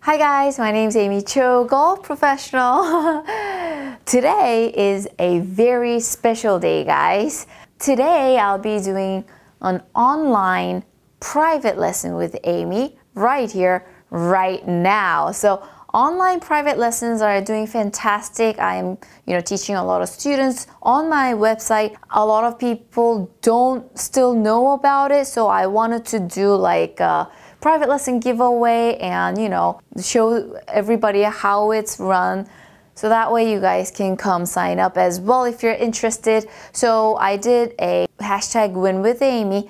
Hi guys, my name is Amy Cho, golf professional. Today is a very special day, guys. Today I'll be doing an online private lesson with Amy right here, right now. So online private lessons are doing fantastic. I'm, teaching a lot of students on my website. A lot of people don't still know about it, so I wanted to do like a private lesson giveaway and show everybody how it's run, so that way you guys can come sign up as well if you're interested. So I did a #WinWithAmee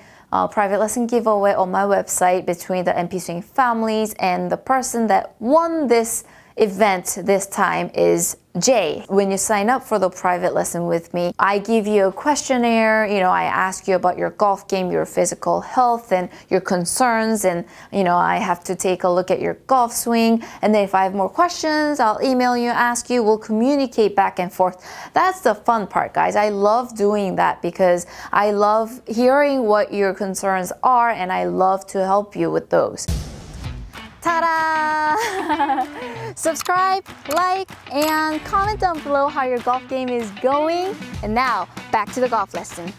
private lesson giveaway on my website between the MP Swing families, and the person that won this event this time is Jay. When you sign up for the private lesson with me, I give you a questionnaire. I ask you about your golf game, your physical health, and your concerns, and I have to take a look at your golf swing, and then if I have more questions, I'll email you, ask you, we'll communicate back and forth. That's the fun part, guys. I love doing that because I love hearing what your concerns are, and I love to help you with those. Ta-da! Subscribe, like, and comment down below how your golf game is going. And now, back to the golf lesson.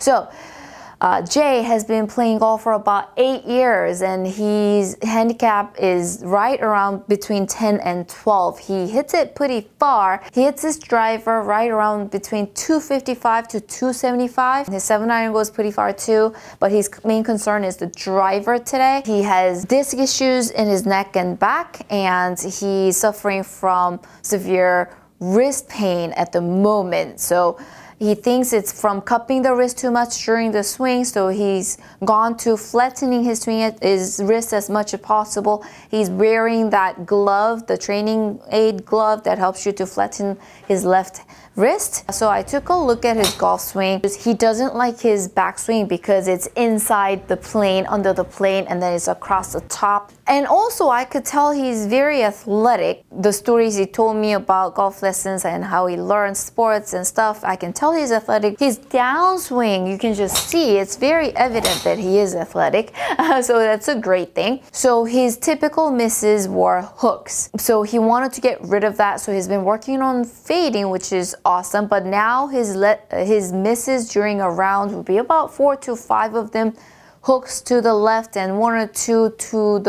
So, Jay has been playing golf for about 8 years, and his handicap is right around between 10 and 12. He hits it pretty far. He hits his driver right around between 255 to 275. His 7-iron goes pretty far too, but his main concern is the driver today. He has disc issues in his neck and back, and he's suffering from severe wrist pain at the moment. So he thinks it's from cupping the wrist too much during the swing, so he's gone to flattening his wrist as much as possible. He's wearing that glove, the training aid glove that helps you to flatten his left wrist. So I took a look at his golf swing. He doesn't like his backswing because it's inside the plane, under the plane, and then it's across the top. And also I could tell he's very athletic. The stories he told me about golf lessons and how he learns sports and stuff, I can tell he's athletic. His downswing, you can just see, it's very evident that he is athletic. So that's a great thing. So his typical misses were hooks. So he wanted to get rid of that, so he's been working on fading, which is awesome. But now his misses during a round will be about 4 to 5 of them hooks to the left and 1 or 2 to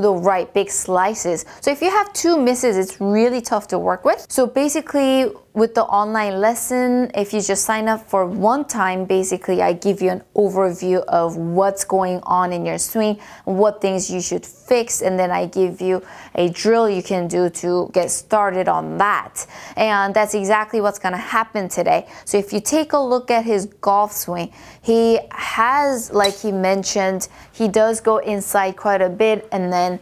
the right, big slices. So if you have 2 misses, it's really tough to work with. So basically with the online lesson, if you just sign up for one time, basically I give you an overview of what's going on in your swing, what things you should fix, and then I give you a drill you can do to get started on that. And that's exactly what's gonna happen today. So if you take a look at his golf swing, he has, like he mentioned, he does go inside quite a bit, and then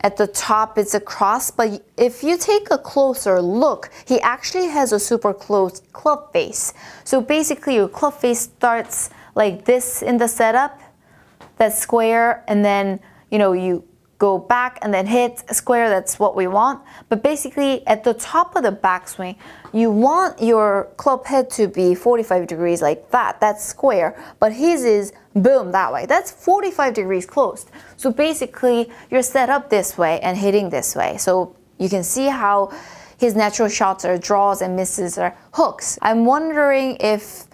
at the top it's a cross, but if you take a closer look, he actually has a super close club face. So basically your club face starts like this in the setup, that's square, and then you go back and then hit square, that's what we want. But basically at the top of the backswing, you want your club head to be 45 degrees like that, that's square, but his is boom that way, that's 45 degrees closed. So basically you're set up this way and hitting this way. So you can see how his natural shots are draws and misses are hooks. I'm wondering if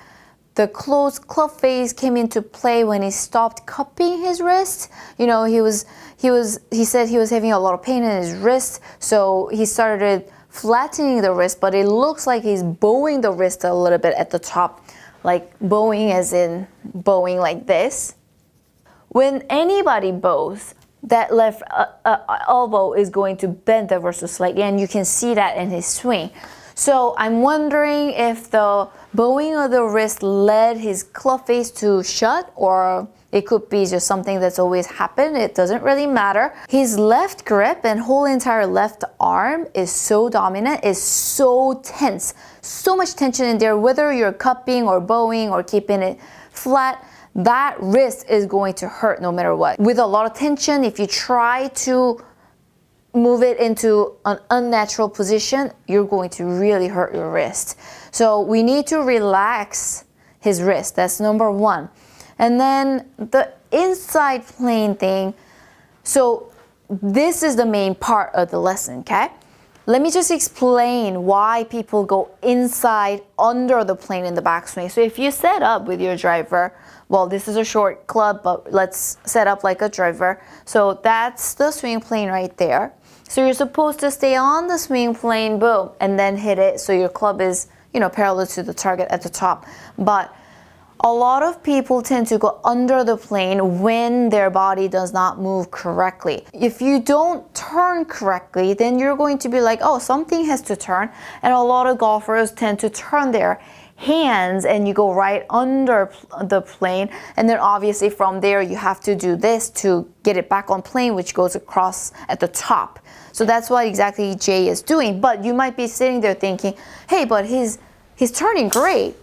the closed club face came into play when he stopped cupping his wrist. He said he was having a lot of pain in his wrist, so he started flattening the wrist, but it looks like he's bowing the wrist a little bit at the top, like bowing as in bowing like this. When anybody bows, that left elbow is going to bend ever so slightly, and you can see that in his swing. So I'm wondering if the bowing of the wrist led his club face to shut, or it could be just something that's always happened. It doesn't really matter. His left grip and whole entire left arm is so dominant, is so tense. So much tension in there, whether you're cupping or bowing or keeping it flat, that wrist is going to hurt no matter what. With a lot of tension, if you try to move it into an unnatural position, you're going to really hurt your wrist. So we need to relax his wrist. That's number 1. And then the inside plane thing. So this is the main part of the lesson, okay? Let me just explain why people go inside under the plane in the backswing. So if you set up with your driver, well, this is a short club, but let's set up like a driver. So that's the swing plane right there. So you're supposed to stay on the swing plane, boom, and then hit it so your club is, you know, parallel to the target at the top. But a lot of people tend to go under the plane when their body does not move correctly. If you don't turn correctly, then you're going to be like, oh, something has to turn. And a lot of golfers tend to turn their hands and you go right under the plane. And then obviously from there, you have to do this to get it back on plane, which goes across at the top. So that's what exactly Jay is doing. But you might be sitting there thinking, hey, but he's turning great.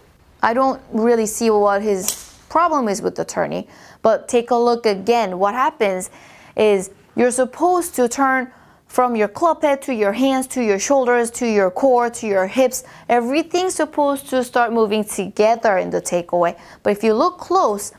I don't really see what his problem is with the turning. But take a look again. What happens is you're supposed to turn from your club head to your hands, to your shoulders, to your core, to your hips. Everything's supposed to start moving together in the takeaway. But if you look close,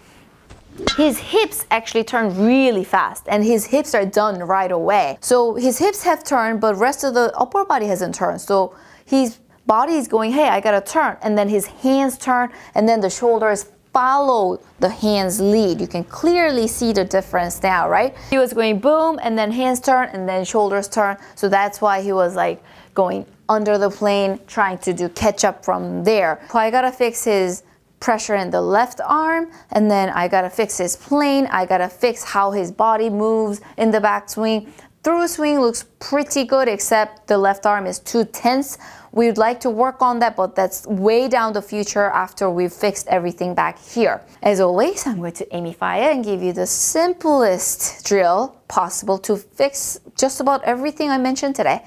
his hips actually turn really fast and his hips are done right away. So his hips have turned, but rest of the upper body hasn't turned. So his body is going, hey, I gotta turn, and then his hands turn, and then the shoulders follow the hands lead. You can clearly see the difference now, right? He was going boom, and then hands turn, and then shoulders turn. So that's why he was like going under the plane, trying to do catch up from there. So I gotta fix his pressure in the left arm, and then I gotta fix his plane. I gotta fix how his body moves in the backswing. Through swing looks pretty good, except the left arm is too tense. We'd like to work on that, but that's way down the future after we've fixed everything back here. As always, I'm going to Aimify it and give you the simplest drill possible to fix just about everything I mentioned today.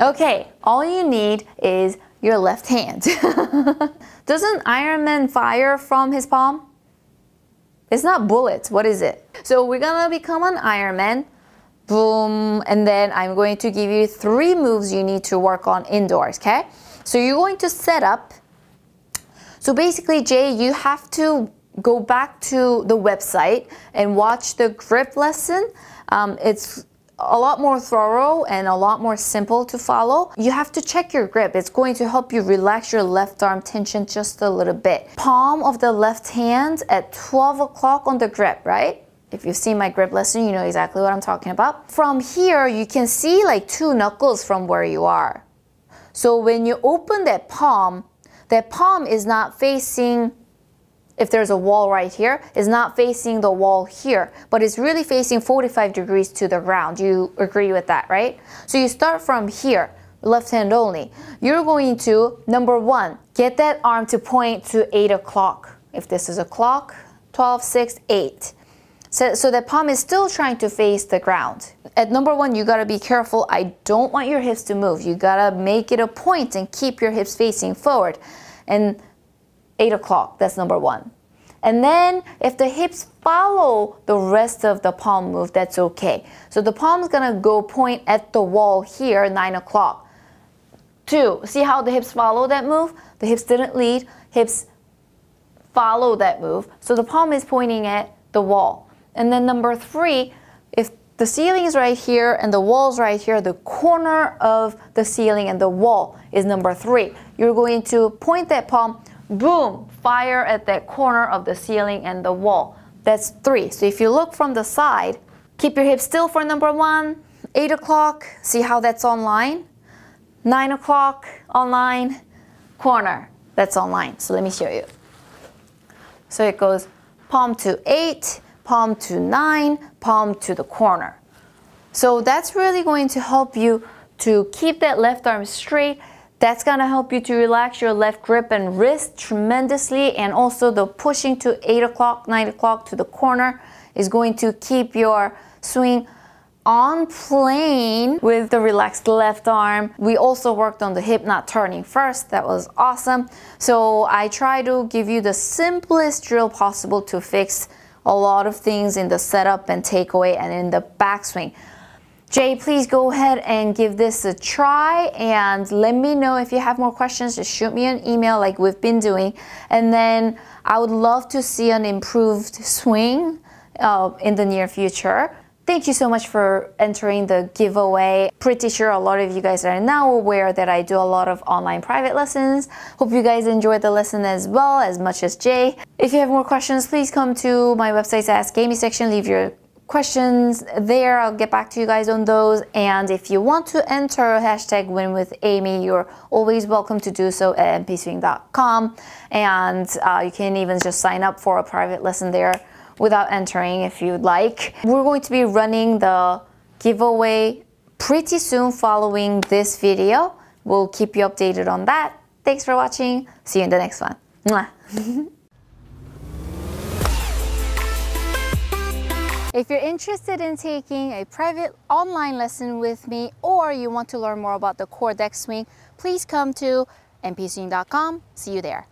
Okay, all you need is your left hand. Doesn't Iron Man fire from his palm? It's not bullets. What is it? So we're gonna become an Iron Man. Boom. And then I'm going to give you 3 moves you need to work on indoors, okay? So you're going to set up. So basically, Jay, you have to go back to the website and watch the grip lesson. It's a lot more thorough and a lot more simple to follow. You have to check your grip. It's going to help you relax your left arm tension just a little bit. Palm of the left hand at 12 o'clock on the grip, right? If you've seen my grip lesson, you know exactly what I'm talking about. From here, you can see like 2 knuckles from where you are. So when you open that palm is not facing, if there's a wall right here, is not facing the wall here, but it's really facing 45 degrees to the ground. You agree with that, right? So you start from here, left hand only. You're going to, number 1, get that arm to point to 8 o'clock. If this is a clock, 12, 6, 8. So the palm is still trying to face the ground. At number 1, you gotta be careful. I don't want your hips to move. You gotta make it a point and keep your hips facing forward. And 8 o'clock, that's number 1. And then if the hips follow the rest of the palm move, that's okay. So the palm is gonna go point at the wall here, 9 o'clock. 2, see how the hips follow that move? The hips didn't lead, hips follow that move. So the palm is pointing at the wall. And then number 3, if the ceiling is right here and the wall's right here, the corner of the ceiling and the wall is number 3. You're going to point that palm, boom, fire at that corner of the ceiling and the wall. That's 3. So if you look from the side, keep your hips still for number 1, 8 o'clock, see how that's online? 9 o'clock, online, corner, that's online. So let me show you. So it goes palm to 8, palm to 9, palm to the corner. So that's really going to help you to keep that left arm straight. That's going to help you to relax your left grip and wrist tremendously. And also the pushing to 8 o'clock, 9 o'clock to the corner is going to keep your swing on plane with the relaxed left arm. We also worked on the hip not turning first. That was awesome. So I try to give you the simplest drill possible to fix a lot of things in the setup and takeaway and in the backswing. Jay, please go ahead and give this a try and let me know if you have more questions. Just shoot me an email like we've been doing. And then I would love to see an improved swing in the near future. Thank you so much for entering the giveaway. Pretty sure a lot of you guys are now aware that I do a lot of online private lessons. Hope you guys enjoyed the lesson as well as much as Jay. If you have more questions, please come to my website's Ask Aimee section. Leave your questions there. I'll get back to you guys on those. And if you want to enter hashtag win with Aimee, you're always welcome to do so at mpswing.com. And you can even just sign up for a private lesson there without entering if you'd like. We're going to be running the giveaway pretty soon following this video. We'll keep you updated on that. Thanks for watching. See you in the next one. Mwah. If you're interested in taking a private online lesson with me, or you want to learn more about the core deck swing, please come to mpswing.com. See you there.